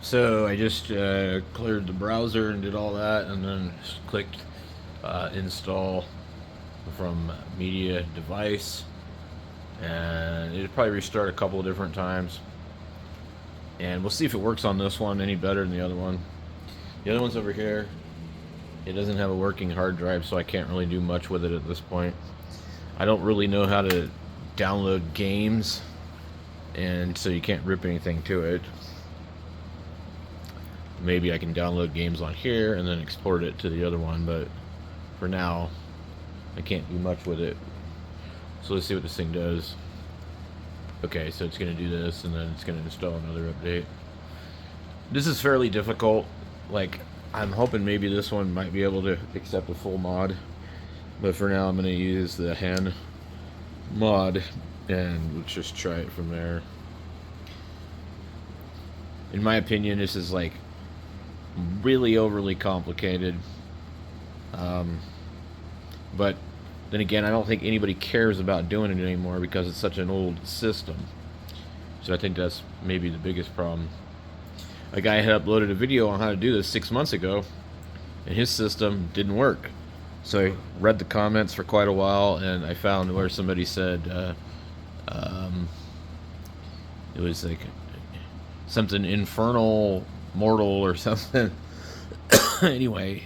So I just cleared the browser and did all that, and then clicked install from media device, and it'll probably restart a couple of different times. And we'll see if it works on this one any better than the other one. The other one's over here. It doesn't have a working hard drive, so I can't really do much with it at this point. I don't really know how to download games, and so you can't rip anything to it. Maybe I can download games on here and then export it to the other one, but for now I can't do much with it. So let's see what this thing does. Okay, so it's going to do this, and then it's going to install another update. This is fairly difficult. Like, I'm hoping maybe this one might be able to accept a full mod, but for now I'm going to use the hen mod, and let's just try it from there. In my opinion, this is like really overly complicated, but then again, I don't think anybody cares about doing it anymore because it's such an old system. So I think that's maybe the biggest problem. A guy had uploaded a video on how to do this 6 months ago, and his system didn't work. So I read the comments for quite a while, and I found where somebody said it was like something infernal mortal or something. Anyway,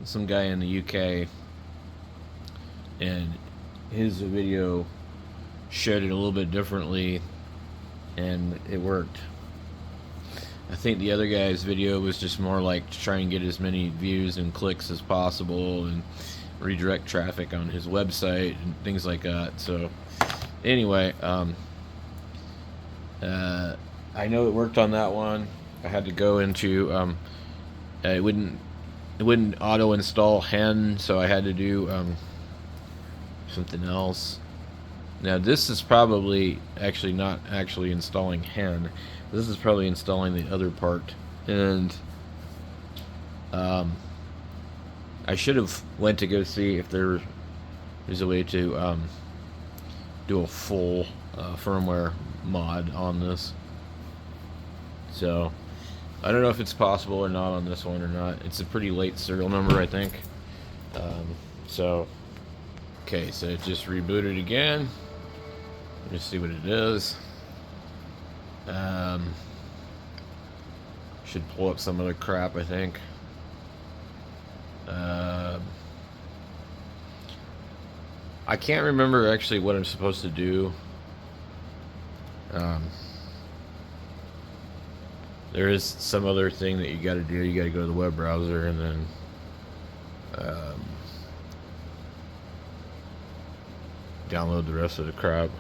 some guy in the UK, and his video showed it a little bit differently, and it worked. I think the other guy's video was just more like to try and get as many views and clicks as possible and redirect traffic on his website and things like that. So anyway, I know it worked on that one. I had to go into it wouldn't auto install hen, so I had to do something else. Now this is probably actually not actually installing hen. This is probably installing the other part, and I should have went to go see if there's a way to do a full firmware mod on this. So I don't know if it's possible or not on this one or not. It's a pretty late serial number, I think. So okay, so it just rebooted again. Let's see what it is. Should pull up some other crap, I think. I can't remember actually what I'm supposed to do. There is some other thing that you got to do. You got to go to the web browser and then download the rest of the crap.